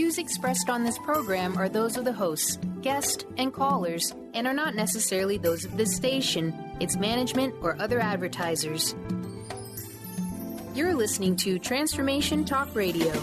views expressed on this program are those of the hosts, guests, and callers, and are not necessarily those of this station, its management, or other advertisers. You're listening to Transformation Talk Radio.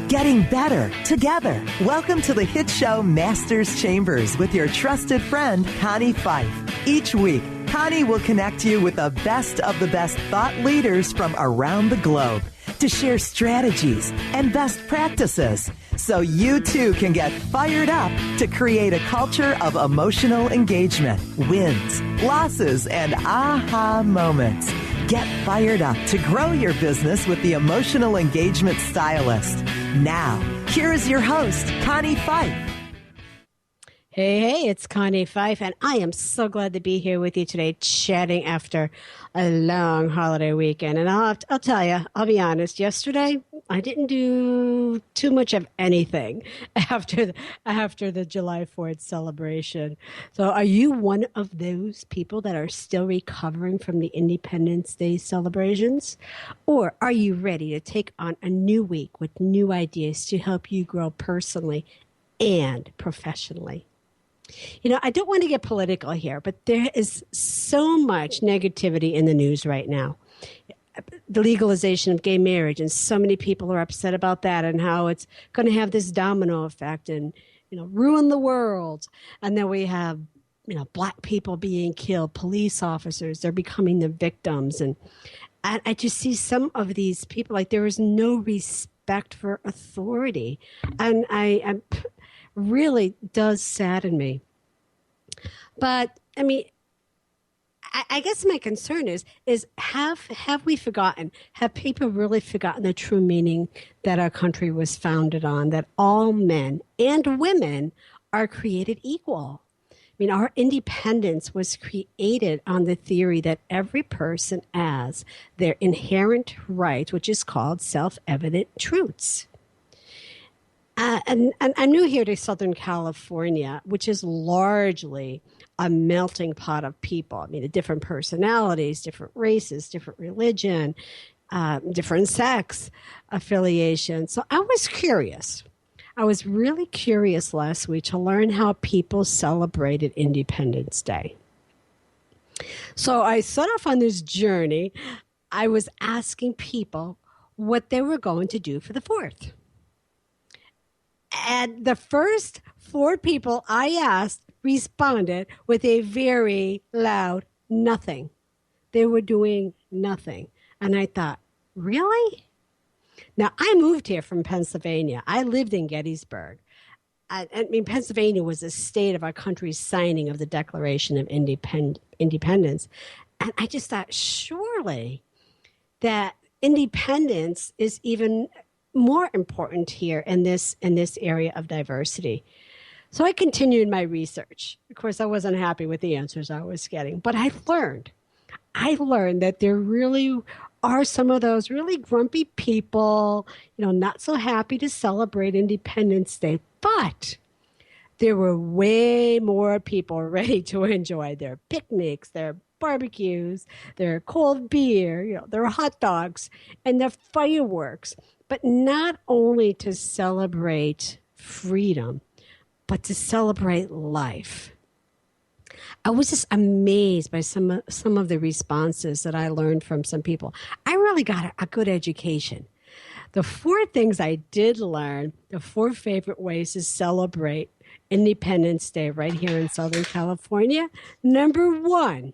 Getting better together. Welcome to the hit show Masters Chambers with your trusted friend, Connie Pheiff. Each week, Connie will connect you with the best of the best thought leaders from around the globe to share strategies and best practices so you too can get fired up to create a culture of emotional engagement, wins, losses, and aha moments. Get fired up to grow your business with the Emotional Engagement Stylist. Now, here is your host, Connie Pheiff. Hey, it's Connie Pheiff, and I am so glad to be here with you today, chatting after a long holiday weekend. And I'll tell you, I'll be honest, yesterday I didn't do too much of anything after the July 4th celebration. So are you one of those people that are still recovering from the Independence Day celebrations? Or are you ready to take on a new week with new ideas to help you grow personally and professionally? You know, I don't want to get political here, but there is so much negativity in the news right now. The legalization of gay marriage, and so many people are upset about that and how it's going to have this domino effect and, ruin the world. And then we have, black people being killed, police officers, they're becoming the victims. And I just see some of these people, like there is no respect for authority. And I really does sadden me. But I mean, I guess my concern is have we forgotten? Have people really forgotten the true meaning that our country was founded on? That all men and women are created equal. I mean, our independence was created on the theory that every person has their inherent right, which is called self-evident truths. And I'm new here to Southern California, which is largely a melting pot of people. I mean, the different personalities, different races, different religion, different sex affiliation. So I was curious. I was really curious last week to learn how people celebrated Independence Day. So I set off on this journey. I was asking people what they were going to do for the 4th. And the first 4 people I asked responded with a very loud nothing. They were doing nothing. And I thought, really? Now, I moved here from Pennsylvania. I lived in Gettysburg. I mean, Pennsylvania was the state of our country's signing of the Declaration of Independence. And I just thought, surely that independence is even more important here in this area of diversity. So I continued my research. Of course, I wasn't happy with the answers I was getting, but I learned that there really are some of those really grumpy people, not so happy to celebrate Independence Day, but there were way more people ready to enjoy their picnics, their barbecues, their cold beer, their hot dogs, and their fireworks. But not only to celebrate freedom, but to celebrate life. I was just amazed by some of the responses that I learned from some people. I really got a good education. The 4 things I did learn, the 4 favorite ways to celebrate Independence Day right here in Southern California. Number 1,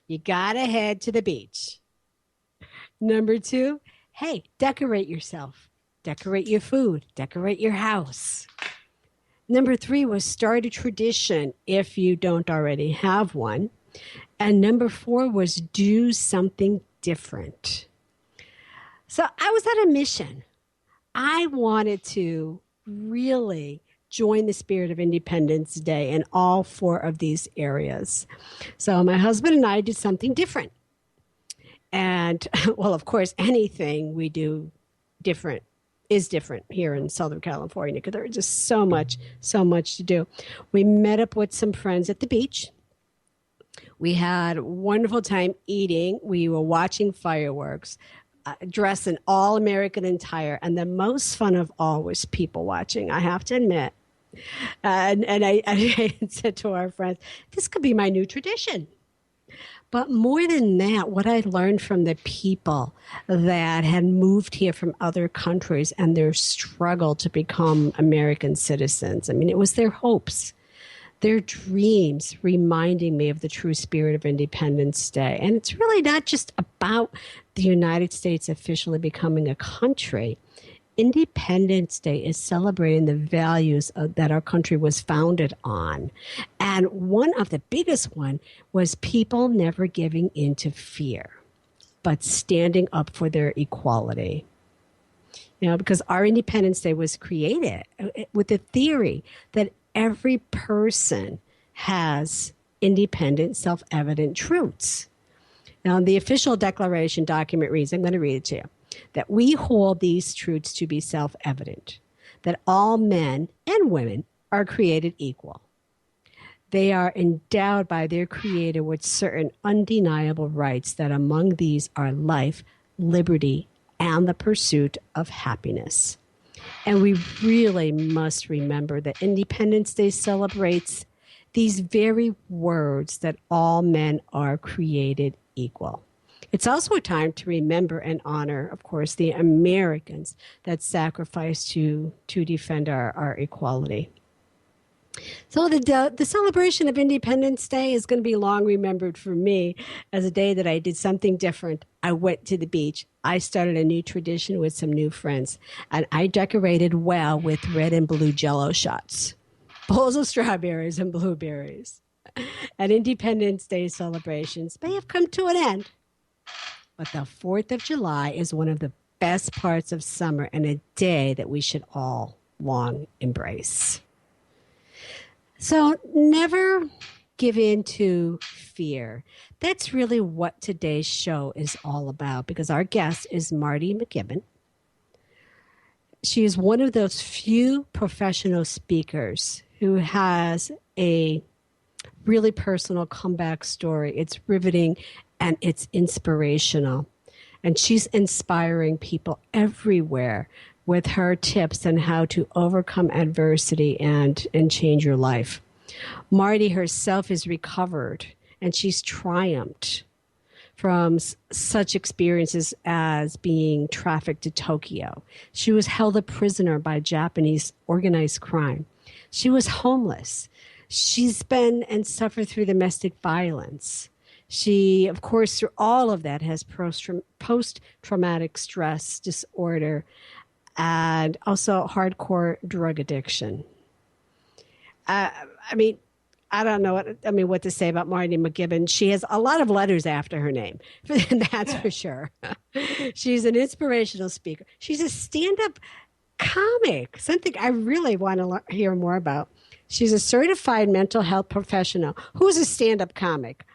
you got to head to the beach. Number 2, hey, decorate yourself. Decorate your food. Decorate your house. Number 3 was start a tradition if you don't already have one. And number 4 was do something different. So I was on a mission. I wanted to really join the spirit of Independence Day in all 4 of these areas. So my husband and I did something different. And, well, of course, anything we do different is different here in Southern California because there's just so much to do. We met up with some friends at the beach. We had a wonderful time eating. We were watching fireworks, dressed in all American attire. And the most fun of all was people watching, I have to admit. And I said to our friends, this could be my new tradition. But more than that, what I learned from the people that had moved here from other countries and their struggle to become American citizens, I mean, it was their hopes, their dreams reminding me of the true spirit of Independence Day. And it's really not just about the United States officially becoming a country. Independence Day is celebrating the values that our country was founded on. And one of the biggest one was people never giving into fear, but standing up for their equality. You know, because our Independence Day was created with the theory that every person has independent, self-evident truths. Now, the official declaration document reads, I'm going to read it to you, that we hold these truths to be self-evident, that all men and women are created equal. They are endowed by their Creator with certain undeniable rights, that among these are life, liberty, and the pursuit of happiness. And we really must remember that Independence Day celebrates these very words, that all men are created equal. It's also a time to remember and honor, of course, the Americans that sacrificed to defend our equality. So the celebration of Independence Day is going to be long remembered for me as a day that I did something different. I went to the beach. I started a new tradition with some new friends, and I decorated well with red and blue Jell-O shots, bowls of strawberries and blueberries. And Independence Day celebrations may have come to an end, but the 4th of July is one of the best parts of summer, and a day that we should all long embrace. So never give in to fear. That's really what today's show is all about, because our guest is Marty McKibben. She is one of those few professional speakers who has a really personal comeback story. It's riveting and it's inspirational. And she's inspiring people everywhere with her tips on how to overcome adversity and change your life. Marty herself is recovered, and she's triumphed from such experiences as being trafficked to Tokyo. She was held a prisoner by Japanese organized crime. She was homeless. She's been and suffered through domestic violence. She, of course, through all of that, has post-traumatic stress disorder and also hardcore drug addiction. I don't know what to say about Marty McKibben. She has a lot of letters after her name, that's for sure. She's an inspirational speaker. She's a stand-up comic, something I really want to hear more about. She's a certified mental health professional who's a stand-up comic.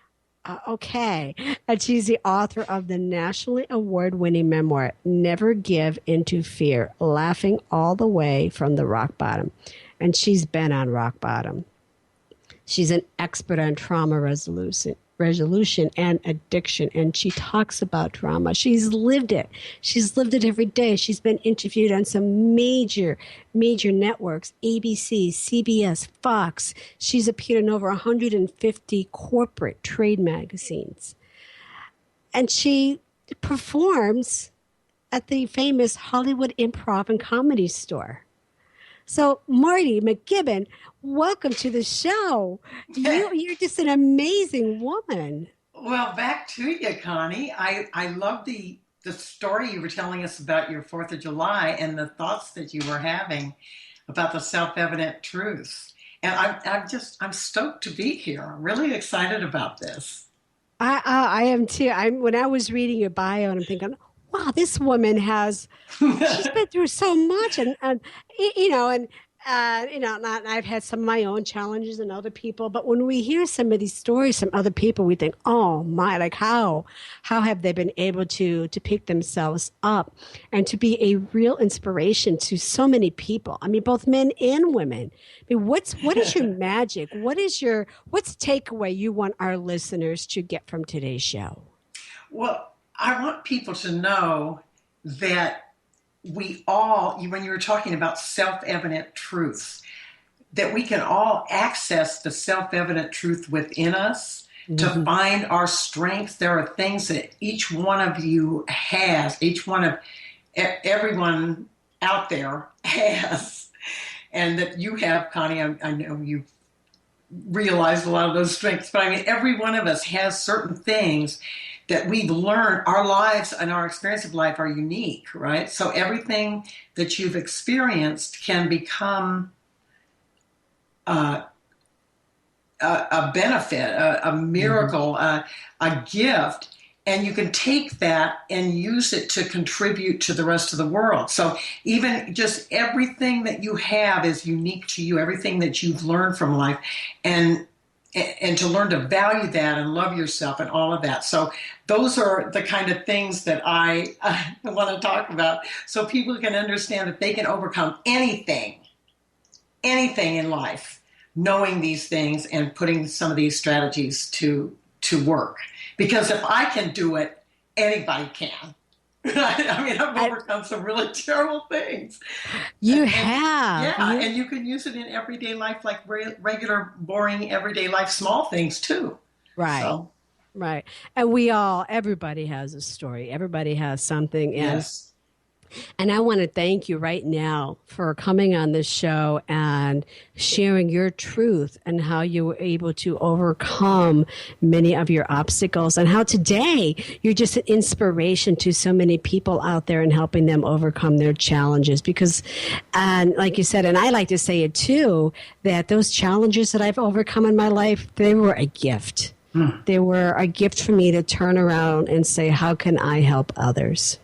Okay. And she's the author of the nationally award-winning memoir, Never Give Into Fear, Laughing All the Way from the Rock Bottom. And she's been on rock bottom. She's an expert on trauma resolution and addiction, and she talks about trauma. She's lived it. She's lived it every day. She's been interviewed on some major networks, ABC, CBS, Fox. She's appeared in over 150 corporate trade magazines. And she performs at the famous Hollywood Improv and Comedy Store. So, Marty McKibben, welcome to the show. You're just an amazing woman. Well, back to you, Connie. I love the story you were telling us about your 4th of July and the thoughts that you were having about the self-evident truths. And I'm stoked to be here. I'm really excited about this. I am too. When I was reading your bio, and I'm thinking, wow, this woman she's been through so much, and I've had some of my own challenges and other people, but when we hear some of these stories from other people, we think, oh my, like how have they been able to pick themselves up and to be a real inspiration to so many people? I mean, both men and women. I mean, what is your magic? What's the takeaway you want our listeners to get from today's show? Well, I want people to know that we all, when you were talking about self-evident truths, that we can all access the self-evident truth within us to find our strengths. There are things that each one of you has, everyone out there has, and that you have, Connie. I know you've realized a lot of those strengths, but I mean, every one of us has certain things that we've learned. Our lives and our experience of life are unique, right? So everything that you've experienced can become a benefit, a miracle, a gift, and you can take that and use it to contribute to the rest of the world. So even just everything that you have is unique to you, everything that you've learned from life, and to learn to value that and love yourself and all of that. So those are the kind of things that I want to talk about, so people can understand that they can overcome anything in life, knowing these things and putting some of these strategies to work. Because if I can do it, anybody can. I mean, I've overcome some really terrible things. You have. Yeah, and you can use it in everyday life, like regular, boring, everyday life, small things too. Right. So. Right. And everybody has a story. Everybody has something. Yes. And I want to thank you right now for coming on this show and sharing your truth and how you were able to overcome many of your obstacles, and how today you're just an inspiration to so many people out there and helping them overcome their challenges. Because, and like you said, and I like to say it too, that those challenges that I've overcome in my life, they were a gift. They were a gift for me to turn around and say, how can I help others?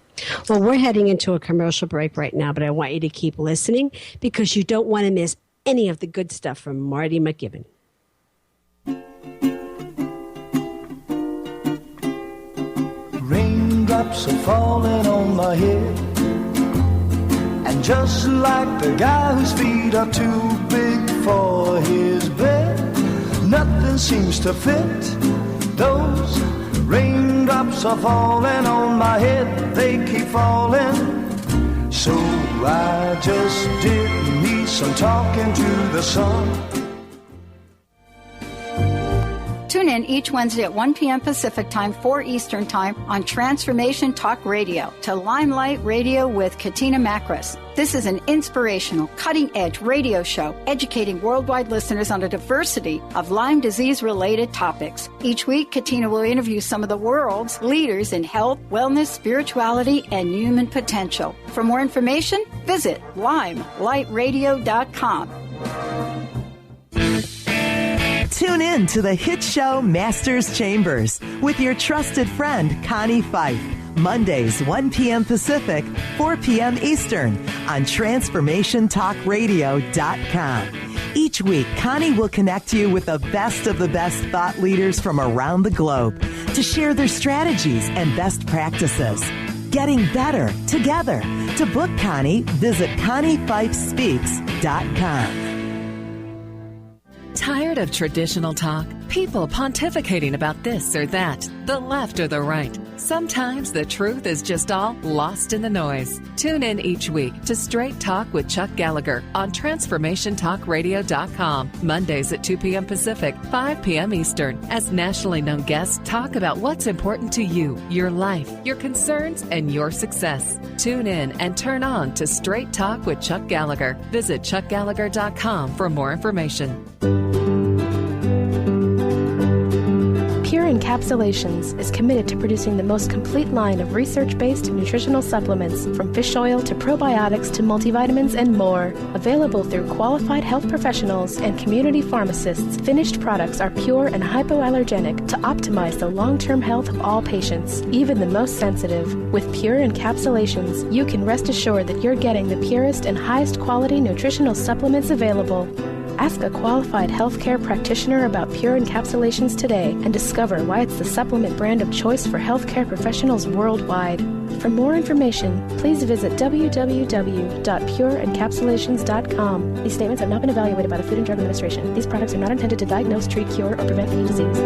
Well, we're heading into a commercial break right now, but I want you to keep listening because you don't want to miss any of the good stuff from Marty McGibbon. Raindrops are falling on my head, and just like the guy whose feet are too big for his bed, nothing seems to fit. Those raindrops are falling on my head, they keep falling. So I just did me some talking to the sun. Tune in each Wednesday at 1 p.m. Pacific Time, 4 Eastern Time on Transformation Talk Radio to Limelight Radio with Katina Makris. This is an inspirational, cutting-edge radio show educating worldwide listeners on a diversity of Lyme disease-related topics. Each week, Katina will interview some of the world's leaders in health, wellness, spirituality, and human potential. For more information, visit limelightradio.com. Tune in to the hit show Masters Chambers with your trusted friend, Connie Pheiff. Mondays, 1 p.m. Pacific, 4 p.m. Eastern on TransformationTalkRadio.com. Each week, Connie will connect you with the best of the best thought leaders from around the globe to share their strategies and best practices. Getting better together. To book Connie, visit ConniePheiffSpeaks.com. Tired of traditional talk? People pontificating about this or that, the left or the right. Sometimes the truth is just all lost in the noise. Tune in each week to Straight Talk with Chuck Gallagher on TransformationTalkRadio.com. Mondays at 2 p.m. Pacific, 5 p.m. Eastern, as nationally known guests talk about what's important to you, your life, your concerns, and your success. Tune in and turn on to Straight Talk with Chuck Gallagher. Visit ChuckGallagher.com for more information. Pure and Encapsulations is committed to producing the most complete line of research-based nutritional supplements, from fish oil to probiotics to multivitamins and more. Available through qualified health professionals and community pharmacists, finished products are pure and hypoallergenic to optimize the long-term health of all patients, even the most sensitive. With Pure Encapsulations, you can rest assured that you're getting the purest and highest quality nutritional supplements available. Ask a qualified healthcare practitioner about Pure Encapsulations today and discover why it's the supplement brand of choice for healthcare professionals worldwide. For more information, please visit www.pureencapsulations.com. These statements have not been evaluated by the Food and Drug Administration. These products are not intended to diagnose, treat, cure, or prevent any disease.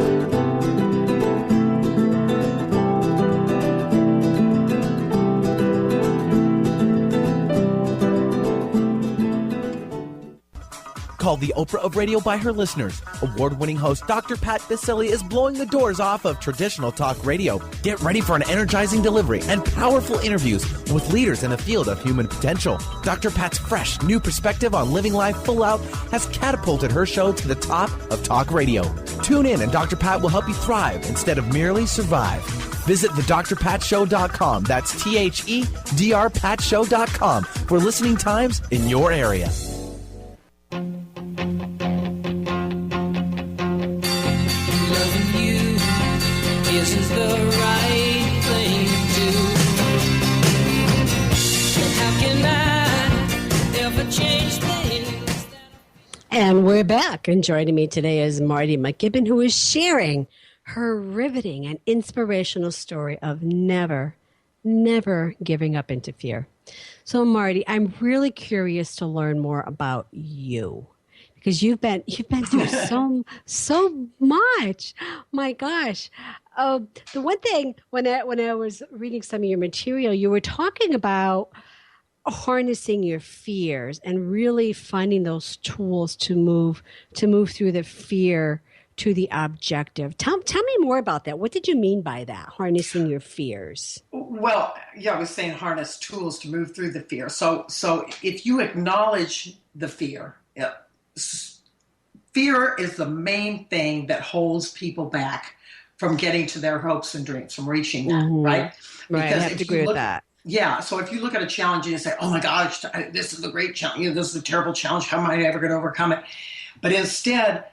Called the Oprah of radio by her listeners, award-winning host Dr. Pat Baccili is blowing the doors off of traditional talk radio. Get ready for an energizing delivery and powerful interviews with leaders in the field of human potential. Dr. Pat's fresh, new perspective on living life full out has catapulted her show to the top of talk radio. Tune in and Dr. Pat will help you thrive instead of merely survive. Visit thedrpatshow.com. That's THEDRPatshow.com for listening times in your area. Isn't the right thing to do? How can I ever change things? And we're back. And joining me today is Marty McKibben, who is sharing her riveting and inspirational story of never giving up into fear. So, Marty, I'm really curious to learn more about you, because you've been through so much. My gosh. The one thing when I was reading some of your material, you were talking about harnessing your fears and really finding those tools to move through the fear to the objective. Tell me more about that. What did you mean by that? Harnessing your fears. Well, yeah, I was saying harness tools to move through the fear. So if you acknowledge the fear, fear is the main thing that holds people back from getting to their hopes and dreams, from reaching that, right? Right, I have to agree with that. Yeah, so if you look at a challenge and you say, oh my gosh, this is a great challenge, this is a terrible challenge, how am I ever going to overcome it? But instead,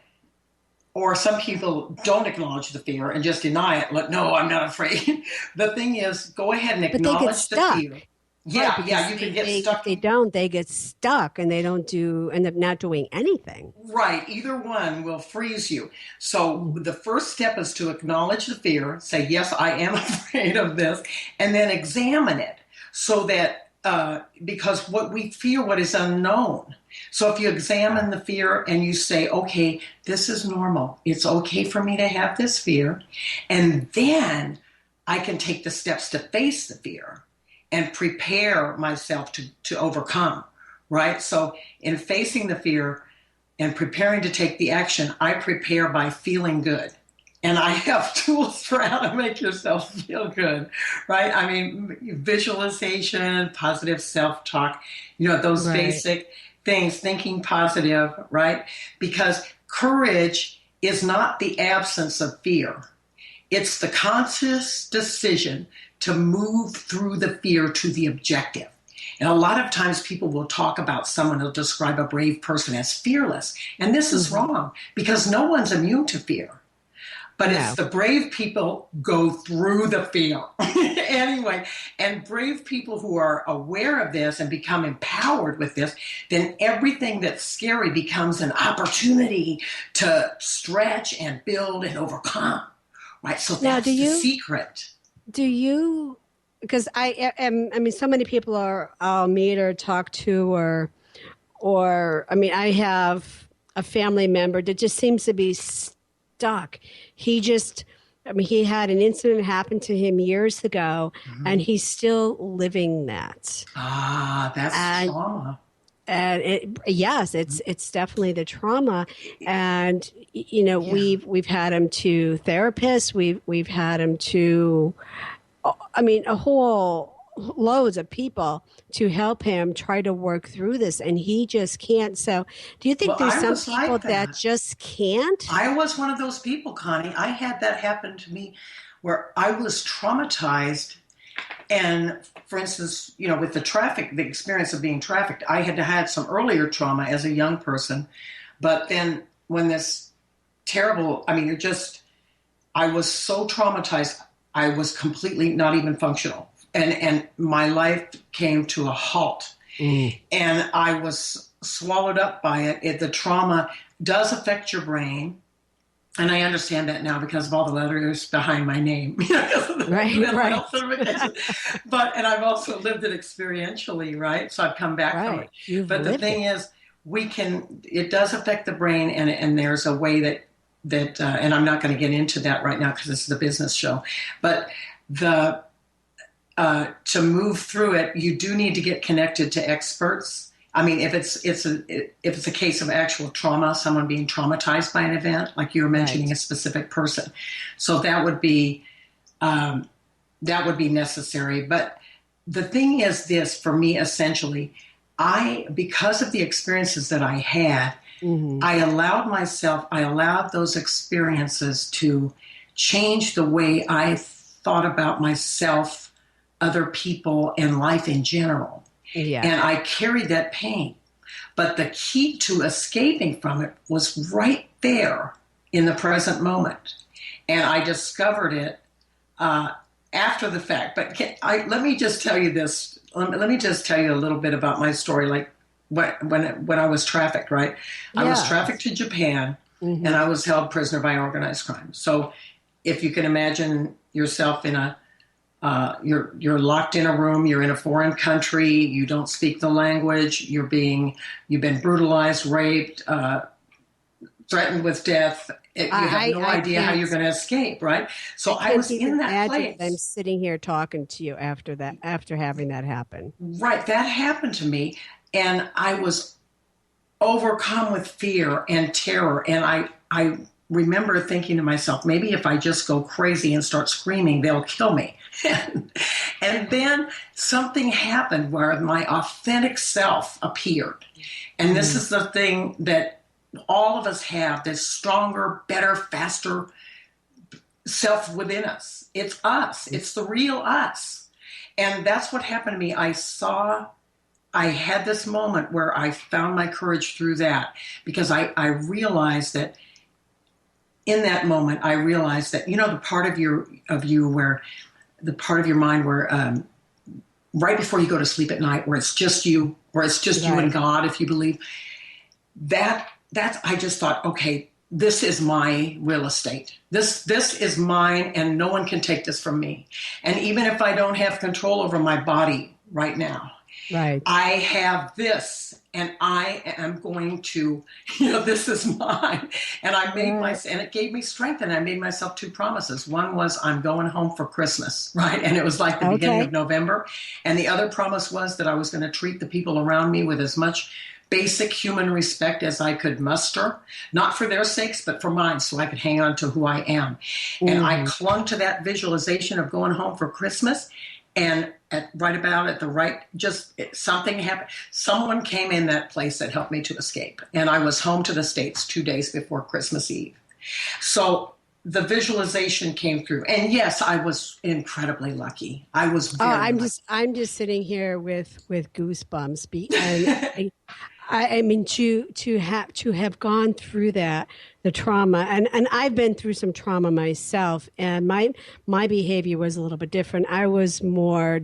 or some people don't acknowledge the fear and just deny it, like, no, I'm not afraid. The thing is, go ahead and acknowledge the fear. Yeah, right, you can get stuck. If they get stuck and they end up not doing anything. Right. Either one will freeze you. So the first step is to acknowledge the fear, say, yes, I am afraid of this, and then examine it so that, because what we fear, what is unknown. So if you examine the fear and you say, okay, this is normal. It's okay for me to have this fear. And then I can take the steps to face the fear and prepare myself to overcome, right? So in facing the fear and preparing to take the action, I prepare by feeling good. And I have tools for how to make yourself feel good, right? I mean, visualization, positive self-talk, those basic things, thinking positive, right? Because courage is not the absence of fear. It's the conscious decision to move through the fear to the objective. And a lot of times people will talk about someone who'll describe a brave person as fearless. And this is wrong, because no one's immune to fear. But it's the brave people go through the fear. Anyway, and brave people who are aware of this and become empowered with this, then everything that's scary becomes an opportunity to stretch and build and overcome. Right? So that's the secret. Do you, because so many people I'll meet or talk to or I have a family member that just seems to be stuck. He had an incident happen to him years ago, and he's still living that. That's trauma. And it's definitely the trauma. And we've had him to therapists. We've had him to, a whole loads of people to help him try to work through this, and he just can't. So do you think there's some people that just can't? I was one of those people, Connie. I had that happen to me where I was traumatized. And for instance, with the experience of being trafficked, I had some earlier trauma as a young person. But then when this terrible, I was so traumatized, I was completely not even functional. And my life came to a halt. And I was swallowed up by it. The trauma does affect your brain. And I understand that now because of all the letters behind my name. Right. And I've also lived it experientially, right? So I've come back from it. But the thing is, it does affect the brain, and there's a way that and I'm not going to get into that right now because this is a business show. But to move through it, you do need to get connected to experts. I mean, if it's a case of actual trauma, someone being traumatized by an event, like you were mentioning a specific person, so that would be necessary. But the thing is this, for me, essentially, because of the experiences that I had, I allowed those experiences to change the way I thought about myself, other people, and life in general. Yeah. And I carried that pain. But the key to escaping from it was right there in the present moment. And I discovered it after the fact. But let me just tell you this. Let me just tell you a little bit about my story. Like when I was trafficked, right? Yeah. I was trafficked to Japan, and I was held prisoner by organized crime. So if you can imagine yourself in you're locked in a room, you're in a foreign country, you don't speak the language, you've been brutalized, raped, threatened with death. You have no idea how you're going to escape, right? So I was in that place. I'm sitting here talking to you after having that happen. Right, that happened to me, and I was overcome with fear and terror, and I remember thinking to myself, maybe if I just go crazy and start screaming, they'll kill me. And then something happened where my authentic self appeared. And this is the thing that all of us have, this stronger, better, faster self within us. It's us. It's the real us. And that's what happened to me. I had this moment where I found my courage through that, because I realized that in that moment, I realized that, the part of you where the part of your mind where right before you go to sleep at night, where it's just you, you and God, if you believe, that's I just thought, okay, this is my real estate. This is mine, and no one can take this from me. And even if I don't have control over my body right now, I have this, and I am going to, this is mine. And I made and it gave me strength, and I made myself two promises. One was I'm going home for Christmas, right? And it was like the beginning of November. And the other promise was that I was going to treat the people around me with as much basic human respect as I could muster, not for their sakes, but for mine, so I could hang on to who I am. And I clung to that visualization of going home for Christmas. And something happened. Someone came in that place that helped me to escape. And I was home to the States 2 days before Christmas Eve. So the visualization came through. And yes, I was incredibly lucky. I was very lucky. I'm just sitting here with goosebumps. I mean, to have gone through that, the trauma, and I've been through some trauma myself, and my behavior was a little bit different. I was more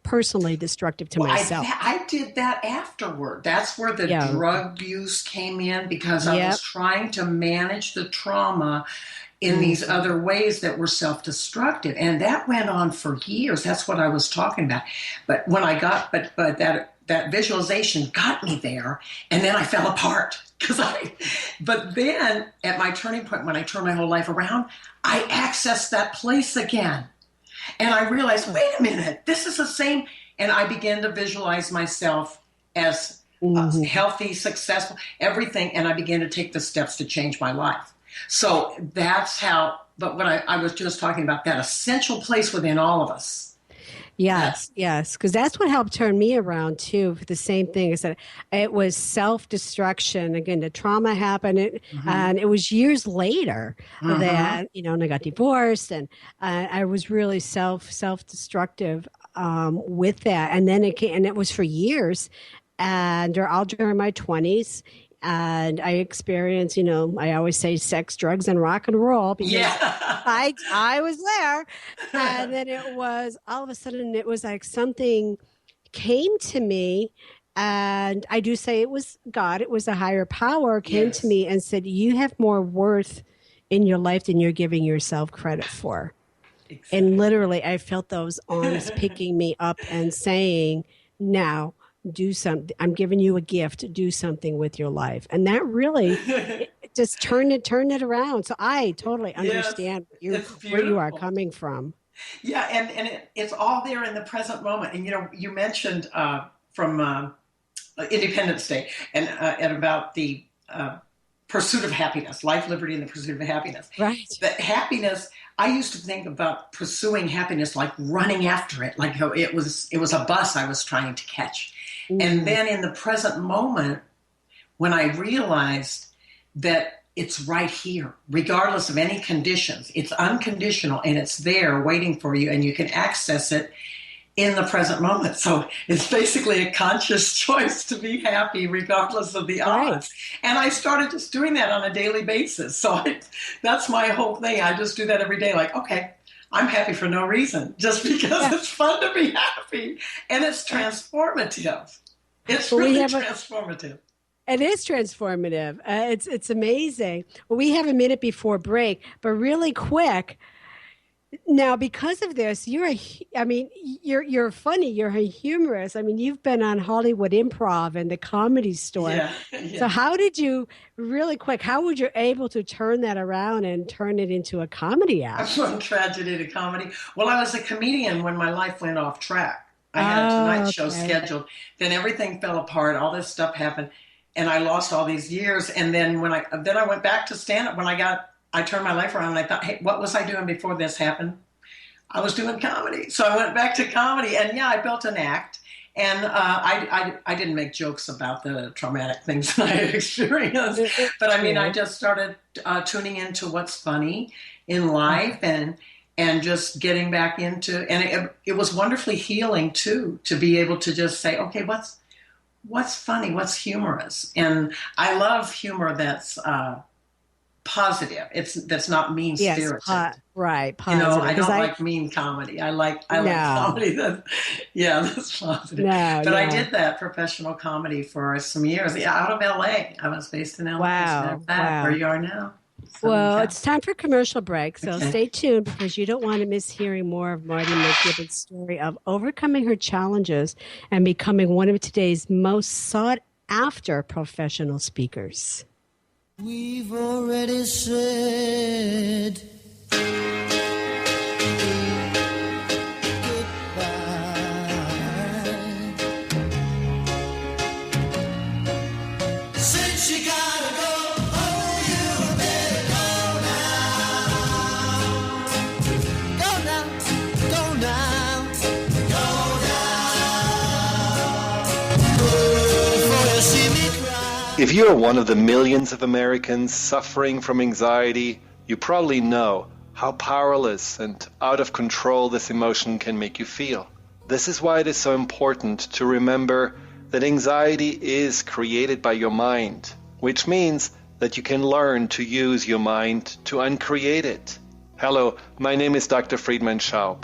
personally destructive to myself. I did that afterward. That's where the drug use came in, because I was trying to manage the trauma in these other ways that were self-destructive, and that went on for years. That's what I was talking about. But when I got, but that visualization got me there, and then I fell apart. But then at my turning point, when I turned my whole life around, I accessed that place again. And I realized, wait a minute, this is the same. And I began to visualize myself as healthy, successful, everything. And I began to take the steps to change my life. So that's how, but what I was just talking about, that essential place within all of us. Yes, yes, because that's what helped turn me around too. For the same thing, is that it was self-destruction. Again, the trauma happened, and it was years later that and I got divorced, and I was really self-destructive with that. And then it came, and it was for years, and all during my 20s. And I experienced, I always say sex, drugs, and rock and roll because I was there. And then it was all of a sudden, it was like something came to me. And I do say it was God. It was a higher power came to me and said, you have more worth in your life than you're giving yourself credit for. Exactly. And literally, I felt those arms picking me up and saying, now, do something. I'm giving you a gift. Do something with your life. And that really just turned it around. So I totally understand where you are coming from. Yeah. And it's all there in the present moment. And, you mentioned from Independence Day and about the pursuit of happiness, life, liberty, and the pursuit of happiness. Right. But happiness, I used to think about pursuing happiness like running after it, like it was a bus I was trying to catch. And then in the present moment, when I realized that it's right here, regardless of any conditions, it's unconditional and it's there waiting for you and you can access it in the present moment. So it's basically a conscious choice to be happy regardless of the odds. And I started just doing that on a daily basis. So that's my whole thing. I just do that every day. Like, okay, I'm happy for no reason, just because it's fun to be happy. And it's transformative. It's really transformative. It is transformative. It's amazing. Well, we have a minute before break, but really quick. Now, because of this, you're funny. You're humorous. I mean, you've been on Hollywood Improv and the Comedy Store. Yeah. So how did you, really quick, how were you able to turn that around and turn it into a comedy act? From tragedy to comedy. Well, I was a comedian when my life went off track. I had a Tonight Show scheduled. Then everything fell apart. All this stuff happened. And I lost all these years. And then I went back to stand-up I turned my life around and I thought, hey, what was I doing before this happened? I was doing comedy. So I went back to comedy and I built an act. And I didn't make jokes about the traumatic things that I had experienced. But I just started tuning into what's funny in life and just getting back into, and it was wonderfully healing too, to be able to just say, okay, what's funny, what's humorous? And I love humor that's positive. That's not mean-spirited. Right, positive. I don't like mean comedy. I like comedy that's positive. I did that professional comedy for some years. Out of LA. I was based in LA. Wow. Where you are now. Well, it's time for a commercial break, so stay tuned because you don't want to miss hearing more of Marty McGibbon's story of overcoming her challenges and becoming one of today's most sought-after professional speakers. We've already said goodbye. Since you gotta go, oh, you better go now. Go now, go now, go now. Before you see me cry. If you're one of the millions of Americans suffering from anxiety, you probably know how powerless and out of control this emotion can make you feel. This is why it is so important to remember that anxiety is created by your mind, which means that you can learn to use your mind to uncreate it. Hello, my name is Dr. Friedman Schaub.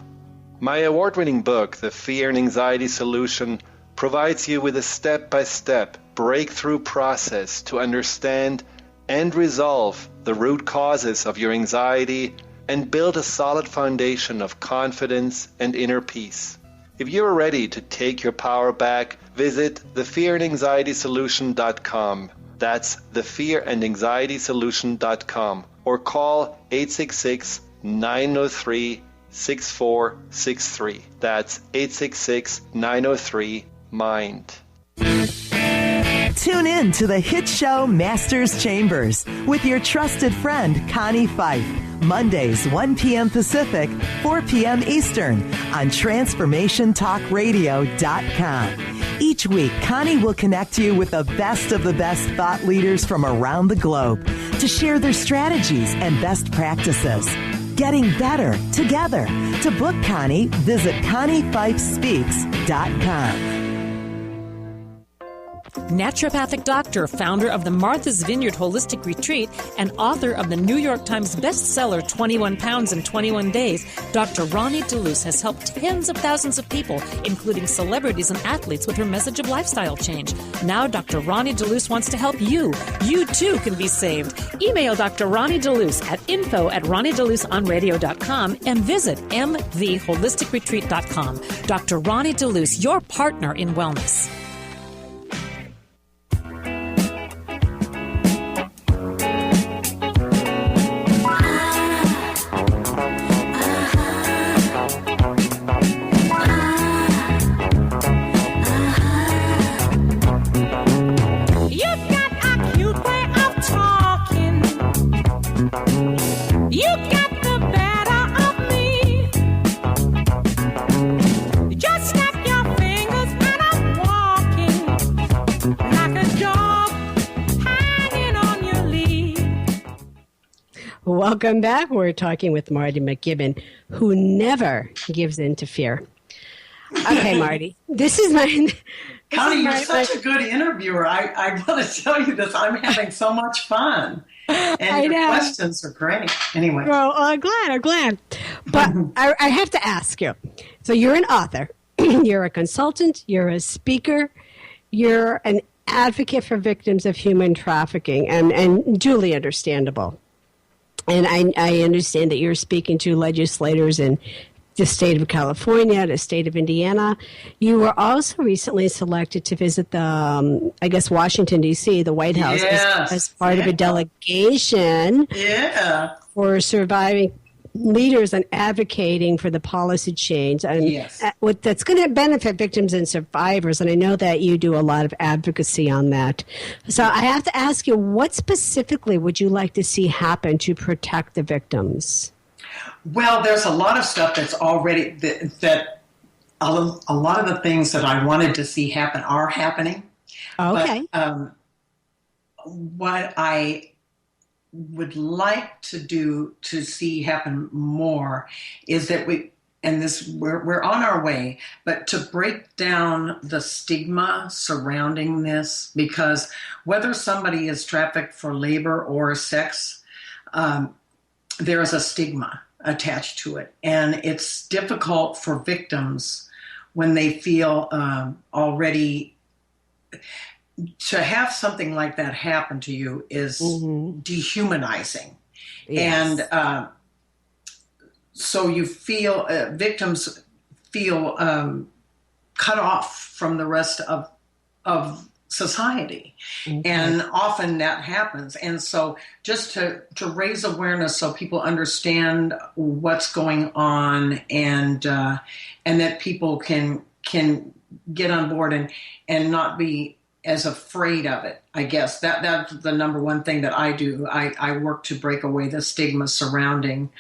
My award-winning book, The Fear and Anxiety Solution, provides you with a step-by-step breakthrough process to understand and resolve the root causes of your anxiety and build a solid foundation of confidence and inner peace. If you're ready to take your power back, visit thefearandanxietysolution.com. That's thefearandanxietysolution.com or call 866-903-6463. That's 866-903-MIND. Tune in to the hit show Masters Chambers with your trusted friend, Connie Pheiff. Mondays, 1 p.m. Pacific, 4 p.m. Eastern on TransformationTalkRadio.com. Each week, Connie will connect you with the best thought leaders from around the globe to share their strategies and best practices. Getting better together. To book Connie, visit ConniePheiffSpeaks.com. Naturopathic doctor, founder of the Martha's Vineyard Holistic Retreat, and author of the New York Times bestseller 21 Pounds in 21 Days, Dr. Ronnie DeLuce has helped tens of thousands of people, including celebrities and athletes, with her message of lifestyle change. Now Dr. Ronnie DeLuce wants to help you. You too can be saved. Email Dr. Ronnie DeLuce at info@ronniedeluceonradio.com and visit mtheholisticretreat.com. Dr. Ronnie DeLuce, your partner in wellness. Welcome back. We're talking with Marty McGibbon, who never gives in to fear. Okay, Marty, this is my... Connie, you're such a good interviewer. I want to tell you this. I'm having so much fun. And your questions are great. Anyway. Well, I'm glad. But I have to ask you. So you're an author. You're a consultant. You're a speaker. You're an advocate for victims of human trafficking, and duly understandable. And I understand that you're speaking to legislators in the state of California, the state of Indiana. You were also recently selected to visit the, Washington, D.C., the White House, as part of a delegation for surviving leaders and advocating for the policy change and that's going to benefit victims and survivors. And I know that you do a lot of advocacy on that. So I have to ask you, what specifically would you like to see happen to protect the victims? Well, there's a lot of stuff that's already that a lot of the things that I wanted to see happen are happening. Okay. But, what I would like to see happen more is that we're on our way, but to break down the stigma surrounding this, because whether somebody is trafficked for labor or sex, there is a stigma attached to it. And it's difficult for victims when they feel already... To have something like that happen to you is dehumanizing. Yes. And so you feel, victims feel cut off from the rest of society. Okay. And often that happens. And so just to raise awareness so people understand what's going on and that people can get on board and not be as afraid of it, I guess. That's the number one thing that I do. I work to break away the stigma surrounding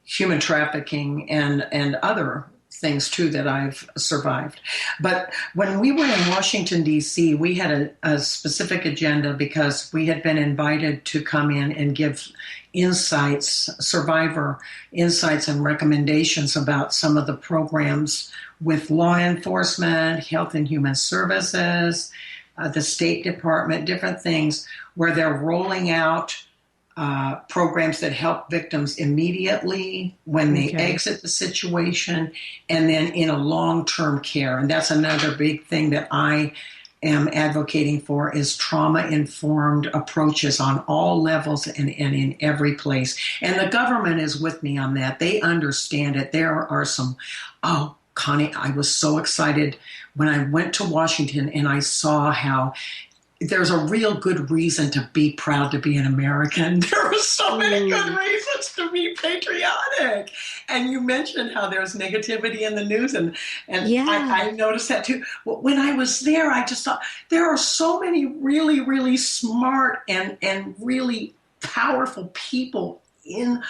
human trafficking and other things, too, that I've survived. But when we were in Washington, D.C., we had a specific agenda because we had been invited to come in and give survivor insights and recommendations about some of the programs with law enforcement, Health and Human Services, the State Department, different things where they're rolling out programs that help victims immediately when they exit the situation and then in a long-term care. And that's another big thing that I am advocating for is trauma-informed approaches on all levels and in every place. And the government is with me on that. They understand it. There are some, Connie, I was so excited when I went to Washington and I saw how there's a real good reason to be proud to be an American. There are so many good reasons to be patriotic. And you mentioned how there's negativity in the news, and I noticed that too. When I was there, I just thought there are so many really, really smart and really powerful people in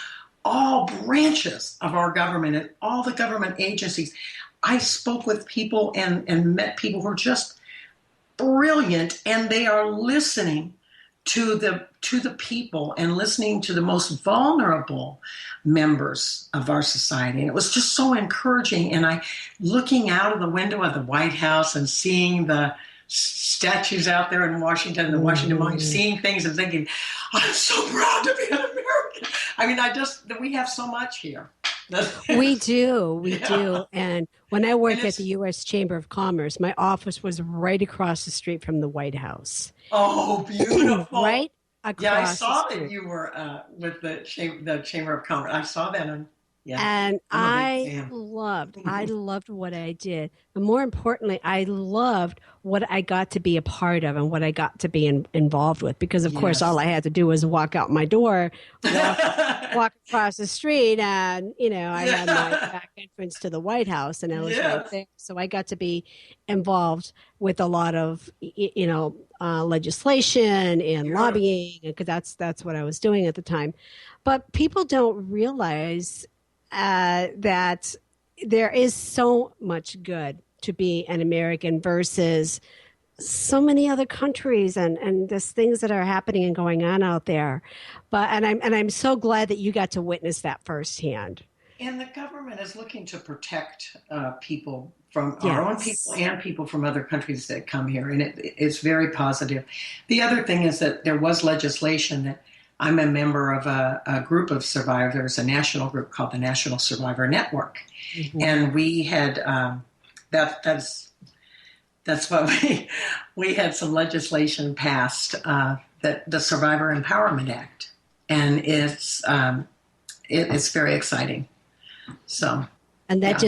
all branches of our government and all the government agencies. I spoke with people and met people who are just brilliant, and they are listening to the people and listening to the most vulnerable members of our society. And it was just so encouraging. And looking out of the window of the White House and seeing the statues out there in Washington, the Washington Monument, seeing things and thinking, I'm so proud to be an American. I mean, we have so much here. We do. And when I worked at the U.S. Chamber of Commerce, my office was right across the street from the White House. Oh, beautiful. Right across. Yeah, I saw that you were with the Chamber of Commerce. I saw that. And I loved what I did. But more importantly, I loved what I got to be a part of and what I got to be involved with. Because, of course, all I had to do was walk out my door, walk across the street, and, I had my back entrance to the White House, and I was right there. So I got to be involved with a lot of, legislation and lobbying, because that's what I was doing at the time. But people don't realize that there is so much good to be an American versus so many other countries and there's things that are happening and going on out there. And I'm so glad that you got to witness that firsthand. And the government is looking to protect people from our own people and people from other countries that come here. And it's very positive. The other thing is that there was legislation that I'm a member of a group of survivors, a national group called the National Survivor Network. Mm-hmm. And we had, that's what we had some legislation passed, that the Survivor Empowerment Act. And it's very exciting. So. And that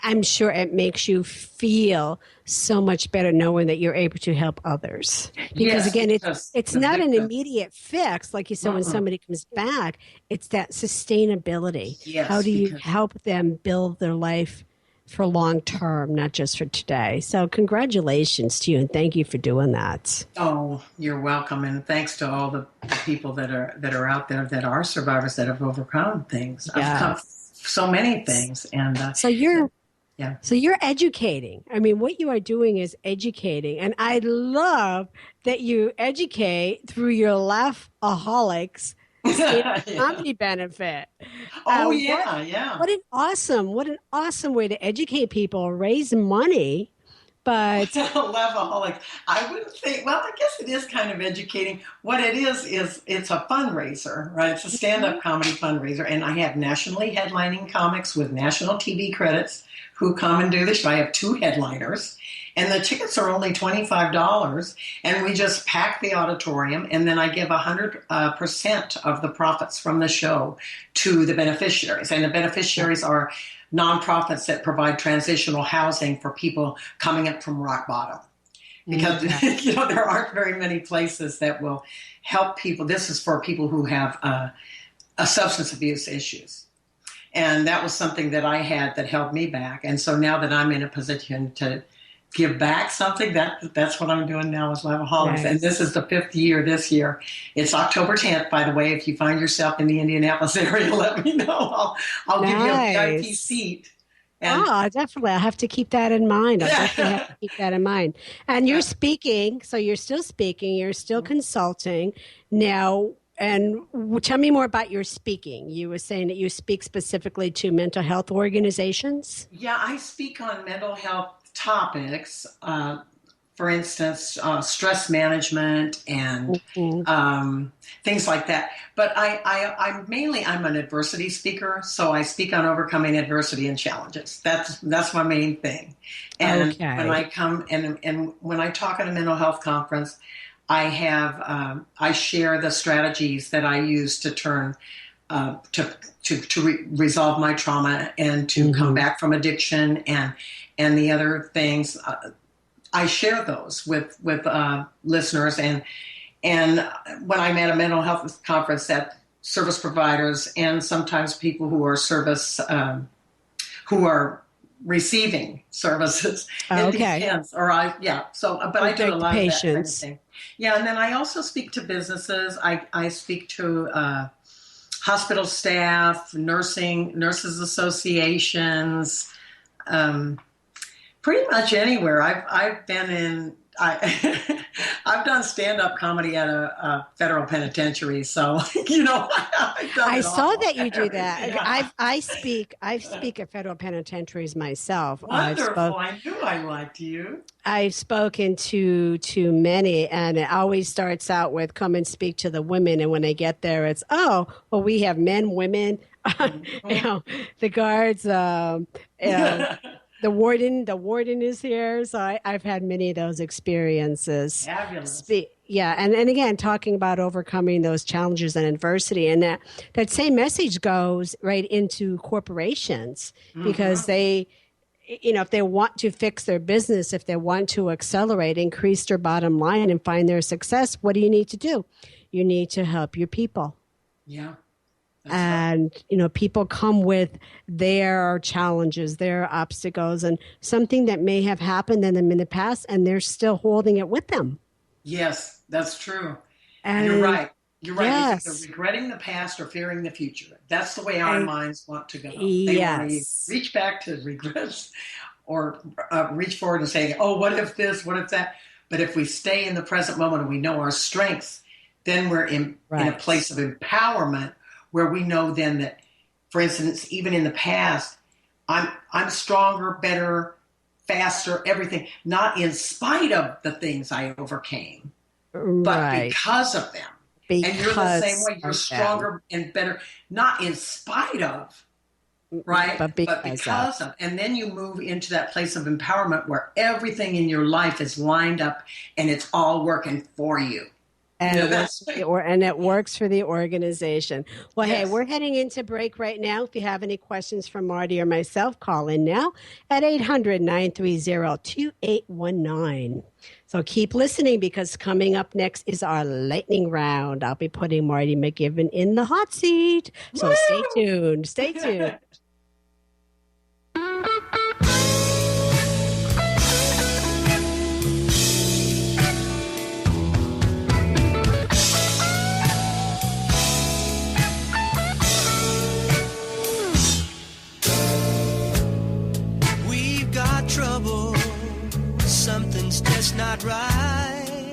I'm sure it makes you feel so much better knowing that you're able to help others. Because again, it's not an immediate fix, like you said, when somebody comes back. It's that sustainability. Yes, how do you help them build their life for long term, not just for today? So congratulations to you, and thank you for doing that. Oh, you're welcome. And thanks to all the people that are out there that are survivors that have overcome things. Yes. So many things. And so you're educating. I mean, what you are doing is educating. And I love that you educate through your Laughaholics comedy benefit. Oh, What an awesome way to educate people, raise money. But Laughaholics, I wouldn't say, well, I guess it is kind of educating. What it is it's a fundraiser, right? It's a stand-up comedy fundraiser. And I have nationally headlining comics with national TV credits who come and do the show. I have 2 headliners. And the tickets are only $25. And we just pack the auditorium. And then I give 100% of the profits from the show to the beneficiaries. And the beneficiaries are nonprofits that provide transitional housing for people coming up from rock bottom. Because, there aren't very many places that will help people. This is for people who have substance abuse issues. And that was something that I had that held me back. And so now that I'm in a position to give back something, that's what I'm doing now with Laughaholics. Nice. And this is the 5th year this year. It's October 10th, by the way. If you find yourself in the Indianapolis area, let me know. I'll give you a VIP seat. Definitely. I have to keep that in mind. And you're speaking, so you're still speaking, you're still consulting now. And tell me more about your speaking. You were saying that you speak specifically to mental health organizations? Yeah, I speak on mental health topics, for instance, stress management and things like that. But I'm an adversity speaker, so I speak on overcoming adversity and challenges. That's my main thing. And when I come and when I talk at a mental health conference, I share the strategies that I use to turn to resolve my trauma and to come back from addiction and the other things. I share those with listeners and when I'm at a mental health conference, that service providers and sometimes people who are who are receiving services. It depends. But I do a lot of that kind of thing. Yeah, and then I also speak to businesses. I speak to hospital staff, nurses associations, pretty much anywhere. I've been in. I've done stand-up comedy at a federal penitentiary, so I saw that you do that. Yeah. I speak at federal penitentiaries myself. Wonderful! I knew I liked you. I've spoken to many, and it always starts out with "come and speak to the women," and when I get there, it's we have men, women, the guards. The warden is here, so I've had many of those experiences. Fabulous. And again, talking about overcoming those challenges and adversity, and that same message goes right into corporations because they, if they want to fix their business, if they want to accelerate, increase their bottom line and find their success, what do you need to do? You need to help your people. Yeah. And, people come with their challenges, their obstacles, and something that may have happened to them in the past, and they're still holding it with them. Yes, that's true. And you're right. You're right. Yes. It's either regretting the past or fearing the future. That's the way our minds want to go. They want to reach back to regrets or reach forward and say, oh, what if this, what if that? But if we stay in the present moment and we know our strengths, then we're in a place of empowerment where we know then that, for instance, even in the past, I'm stronger, better, faster, everything, not in spite of the things I overcame, but because of them. And you're the same way. You're stronger and better, not in spite of, right? But because of. And then you move into that place of empowerment where everything in your life is lined up and it's all working for you. And it works for the organization. Well, hey, we're heading into break right now. If you have any questions for Marty or myself, call in now at 800-930-2819. So keep listening because coming up next is our lightning round. I'll be putting Marty McGivern in the hot seat. So stay tuned. Stay tuned. Trouble, something's just not right.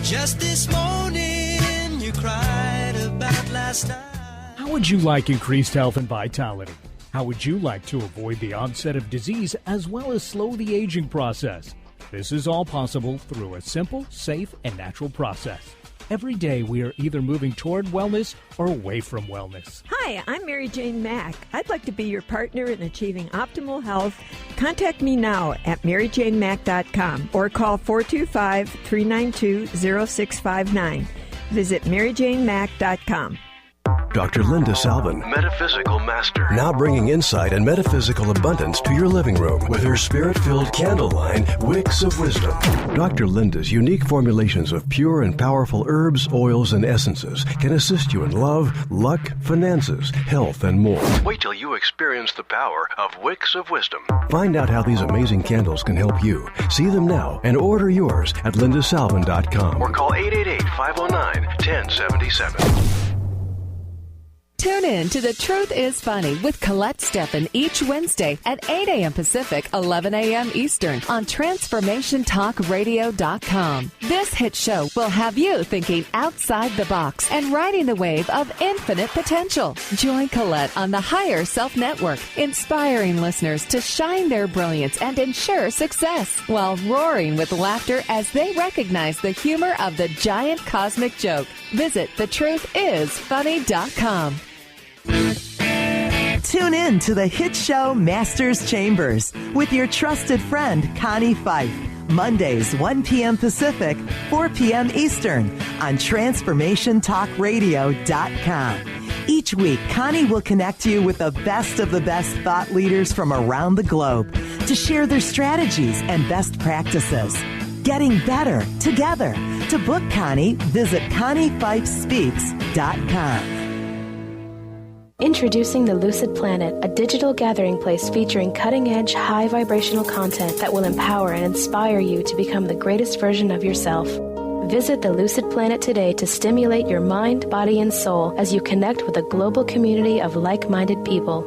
Just this morning you cried about last night. How would you like increased health and vitality? How would you like to avoid the onset of disease as well as slow the aging process? This is all possible through a simple, safe, and natural process. Every day we are either moving toward wellness or away from wellness. Hi, I'm Mary Jane Mack. I'd like to be your partner in achieving optimal health. Contact me now at maryjanemack.com or call 425-392-0659. Visit maryjanemack.com. Dr. Linda Salvin, Metaphysical Master, now bringing insight and metaphysical abundance to your living room with her spirit-filled candle line, Wicks of Wisdom. Dr. Linda's unique formulations of pure and powerful herbs, oils, and essences can assist you in love, luck, finances, health, and more. Wait till you experience the power of Wicks of Wisdom. Find out how these amazing candles can help you. See them now and order yours at lindasalvin.com or call 888-509-1077. Tune in to The Truth is Funny with Colette Steffen each Wednesday at 8 a.m. Pacific, 11 a.m. Eastern on TransformationTalkRadio.com. This hit show will have you thinking outside the box and riding the wave of infinite potential. Join Colette on the Higher Self Network, inspiring listeners to shine their brilliance and ensure success while roaring with laughter as they recognize the humor of the giant cosmic joke. Visit thetruthисfunny.com. Tune in to the hit show Masters Chambers with your trusted friend Connie Pheiff. Mondays, 1 p.m. Pacific, 4 p.m. Eastern on TransformationTalkRadio.com. Each week, Connie will connect you with the best of the best thought leaders from around the globe to share their strategies and best practices. Getting better together. To book Connie, visit ConniePheiffSpeaks.com. Introducing the Lucid Planet, a digital gathering place featuring cutting-edge, high-vibrational content that will empower and inspire you to become the greatest version of yourself. Visit the Lucid Planet today to stimulate your mind, body, and soul as you connect with a global community of like-minded people.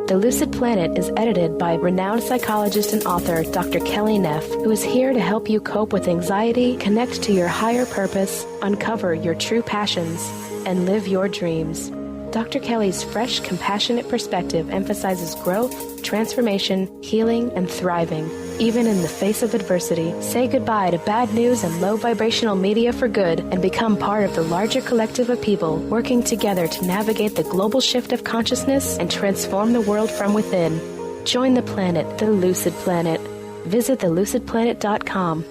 The Lucid Planet is edited by renowned psychologist and author Dr. Kelly Neff, who is here to help you cope with anxiety, connect to your higher purpose, uncover your true passions, and live your dreams. Dr. Kelly's fresh, compassionate perspective emphasizes growth, transformation, healing, and thriving. Even in the face of adversity, say goodbye to bad news and low vibrational media for good and become part of the larger collective of people working together to navigate the global shift of consciousness and transform the world from within. Join the planet, the Lucid Planet. Visit thelucidplanet.com.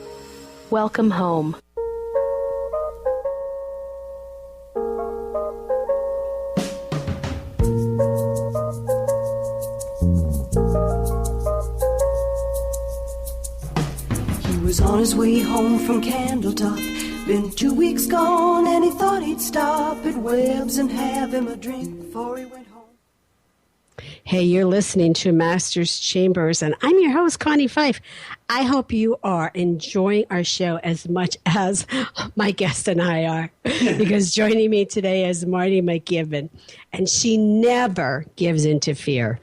Welcome home. Was on his way home from Candletop. Been 2 weeks gone and he thought he'd stop at Webb's and have him a drink before he went home. Hey, you're listening to Masters Chambers, and I'm your host, Connie Pheiff. I hope you are enjoying our show as much as my guest and I are, because joining me today is Marty McGibbon, and she never gives in to fear.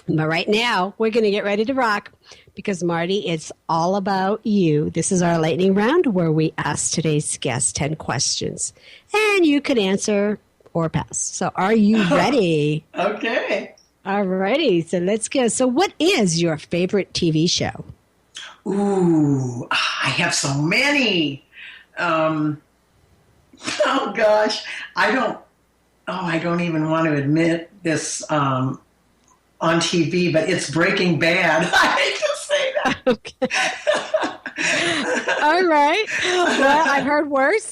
But right now, we're going to get ready to rock. Because, Marty, it's all about you. This is our lightning round where we ask today's guest 10 questions. And you can answer or pass. So are you ready? Okay. All righty. So let's go. So what is your favorite TV show? Ooh, I have so many. Oh, gosh. I don't even want to admit this on TV, but it's Breaking Bad. I hate to say that. Okay. All right. Well, I've heard worse.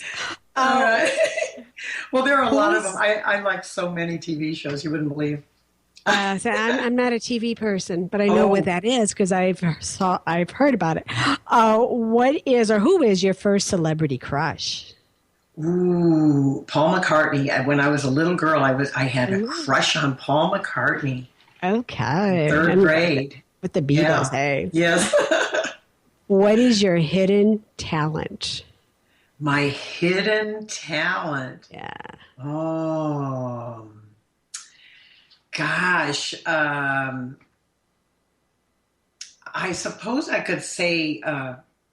All right. Well, there are a lot of them. I like so many TV shows you wouldn't believe. So I'm not a TV person, but I know what that is because I've heard about it. What is or who is your first celebrity crush? Ooh, Paul McCartney. When I was a little girl, I had a crush on Paul McCartney. Okay. Third grade. With the Beatles, hey? Yes. What is your hidden talent? My hidden talent? Yeah. Oh, gosh. I suppose I could say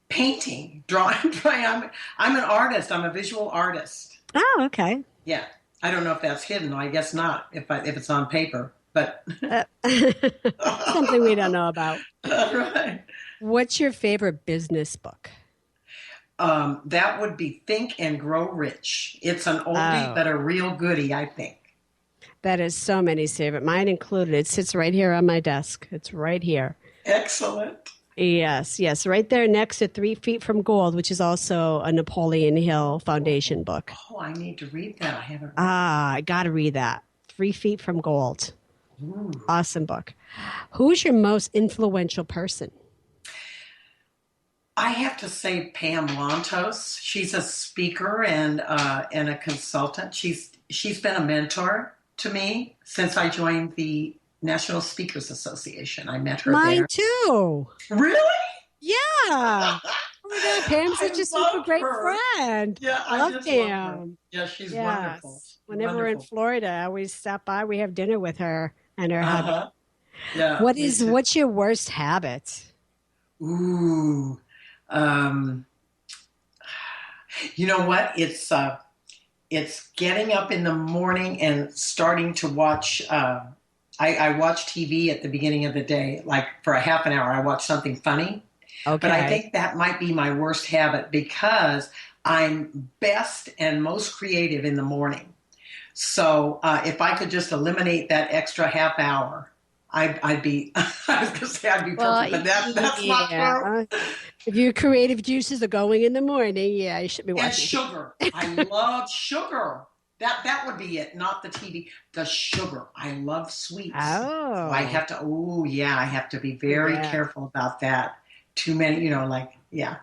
painting, drawing. I'm an artist. I'm a visual artist. Oh, okay. Yeah. I don't know if that's hidden. I guess not if it's on paper. But something we don't know about. Right. What's your favorite business book? That would be Think and Grow Rich. It's an oldie, but a real goodie, I think. That is so many favorite. Mine included. It sits right here on my desk. It's right here. Excellent. Yes. Right there next to 3 Feet from Gold, which is also a Napoleon Hill Foundation book. Oh, I need to read that. I haven't read I got to read that. 3 Feet from Gold. Ooh. Awesome book. Who's your most influential person? I have to say Pam Lantos. She's a speaker and a consultant. She's been a mentor to me since I joined the National Speakers Association. I met her there. Mine too. Really? Yeah. Oh my God, Pam's such a super great friend. Yeah, I love just Pam. love her. Yeah, she's wonderful. Whenever we're in Florida, I always stop by. We have dinner with her and her hubby. Yeah. What's your worst habit? Ooh. You know what? It's getting up in the morning and starting to watch. I watch TV at the beginning of the day, like for a half an hour. I watch something funny. Okay. But I think that might be my worst habit because I'm best and most creative in the morning. So if I could just eliminate that extra half hour, I'd be. I was going to say I'd be perfect, but that's not true. If your creative juices are going in the morning, you should be watching. And sugar. I love sugar. That would be it, not the TV. The sugar. I love sweets. Oh. So I have to. Oh yeah, I have to be very careful about that. Too many, sugar. Yeah,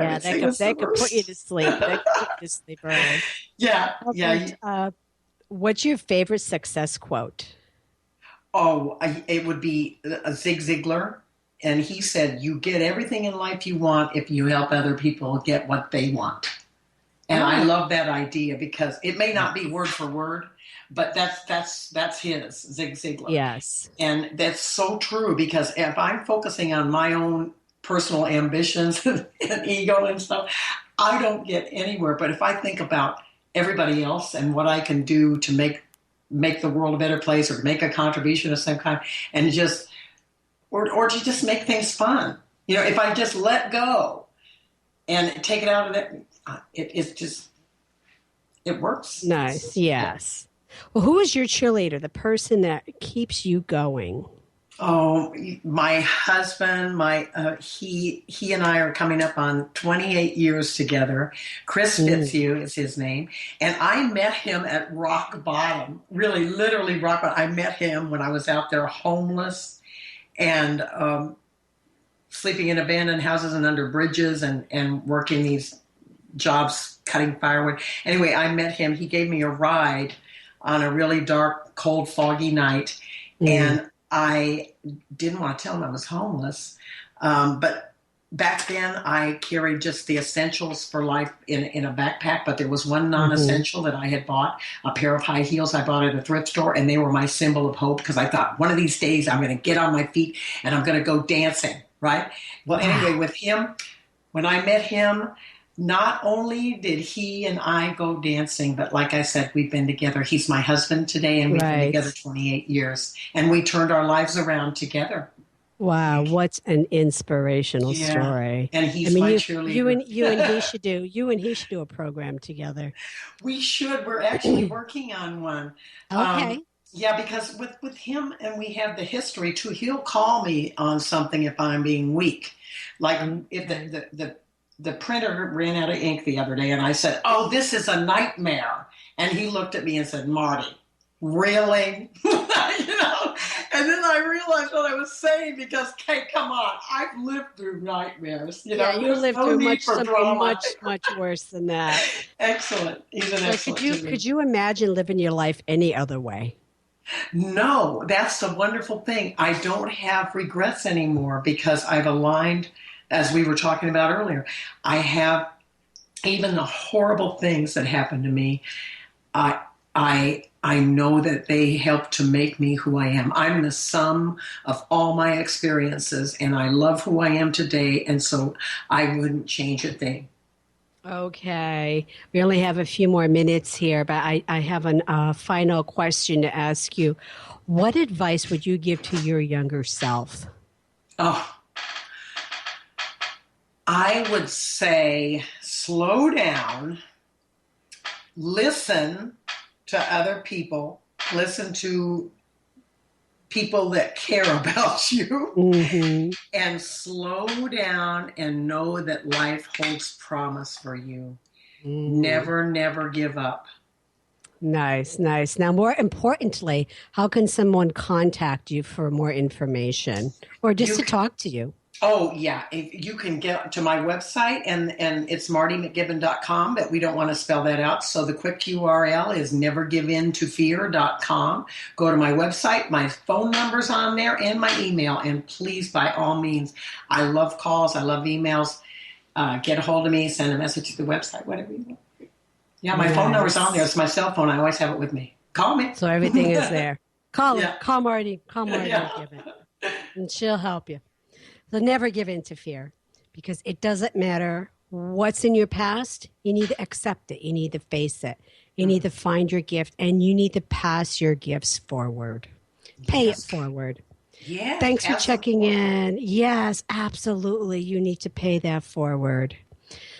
I would say that could put you to sleep. That could put you to sleep early. Yeah. What's your favorite success quote? Oh, it would be Zig Ziglar. And he said, you get everything in life you want if you help other people get what they want. And I love that idea because it may not be word for word, but that's his, Zig Ziglar. Yes. And that's so true because if I'm focusing on my own personal ambitions and ego and stuff, I don't get anywhere. But if I think about everybody else and what I can do to make the world a better place or make a contribution of some kind and just, or to just make things fun. You know, if I just let go and take it out of that, it works. Nice. Yes. Well, who is your cheerleader? The person that keeps you going? Oh, my husband, he and I are coming up on 28 years together. Chris Fitzhugh is his name. And I met him at rock bottom, really, literally rock bottom. I met him when I was out there homeless and sleeping in abandoned houses and under bridges and working these jobs, cutting firewood. Anyway, I met him. He gave me a ride on a really dark, cold, foggy night. And I didn't want to tell him I was homeless. But back then I carried just the essentials for life in a backpack. But there was one non-essential that I had bought, a pair of high heels I bought at a thrift store. And they were my symbol of hope because I thought one of these days I'm going to get on my feet and I'm going to go dancing. Right. Well, anyway, with him, when I met him, not only did he and I go dancing, but like I said, we've been together. He's my husband today, and we've been together 28 years. And we turned our lives around together. Wow, what an inspirational story! And he's my cheerleader. You and he should do a program together. We should. We're actually working on one. Okay. Yeah, because with him, and we have the history too. He'll call me on something if I'm being weak, like if the printer ran out of ink the other day, and I said, "Oh, this is a nightmare." And he looked at me and said, "Marty, really?" And then I realized what I was saying because, hey, come on, I've lived through nightmares. You lived through something much worse than that. Excellent. He's an excellent. Could you imagine living your life any other way? No, that's the wonderful thing. I don't have regrets anymore because I've aligned. As we were talking about earlier, I have even the horrible things that happened to me. I know that they helped to make me who I am. I'm the sum of all my experiences, and I love who I am today, and so I wouldn't change a thing. Okay. We only have a few more minutes here, but I have a final question to ask you. What advice would you give to your younger self? Oh, I would say slow down, listen to other people, listen to people that care about you, and slow down and know that life holds promise for you. Never, never give up. Nice. Now, more importantly, how can someone contact you for more information or just to talk to you? Oh, yeah. You can get to my website, and it's martymcgibbon.com, but we don't want to spell that out. So the quick URL is nevergiveintofear.com. Go to my website. My phone number's on there and my email. And please, by all means, I love calls. I love emails. Get a hold of me. Send a message to the website, whatever you want. Yeah, my phone number's on there. It's my cell phone. I always have it with me. Call me. So everything is there. Call Marty. Call Marty McGibbon, and she'll help you. So never give in to fear, because it doesn't matter what's in your past. You need to accept it. You need to face it. You need to find your gift, and you need to pass your gifts forward. Pay it forward. Yeah. Thanks for checking in. Yes, absolutely. You need to pay that forward.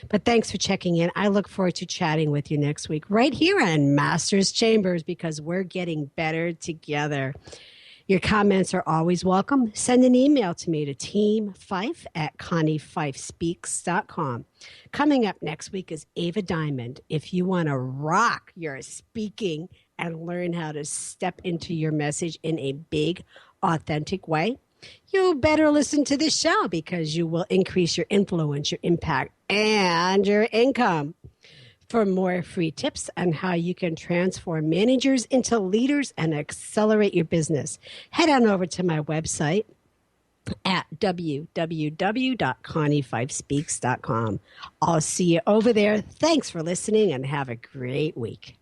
But thanks for checking in. I look forward to chatting with you next week right here on Masters Chambers, because we're getting better together. Your comments are always welcome. Send an email to me to teampheiff@ConniePheiffSpeaks.com. Coming up next week is Ava Diamond. If you want to rock your speaking and learn how to step into your message in a big, authentic way, you better listen to this show, because you will increase your influence, your impact, and your income. For more free tips on how you can transform managers into leaders and accelerate your business, head on over to my website, at www.conniefeifspeaks.com. I'll see you over there. Thanks for listening and have a great week.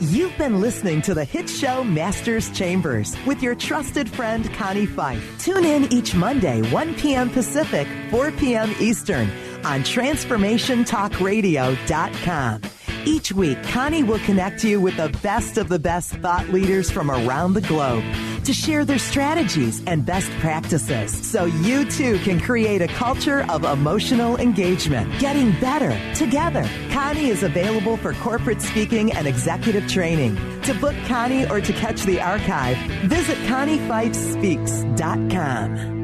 You've been listening to the hit show Masters Chambers with your trusted friend Connie Pheiff. Tune in each Monday, 1 p.m. Pacific, 4 p.m. Eastern on TransformationTalkRadio.com. Each week, Connie will connect you with the best of the best thought leaders from around the globe to share their strategies and best practices so you too can create a culture of emotional engagement. Getting better together. Connie is available for corporate speaking and executive training. To book Connie or to catch the archive, visit ConniePheiffSpeaks.com.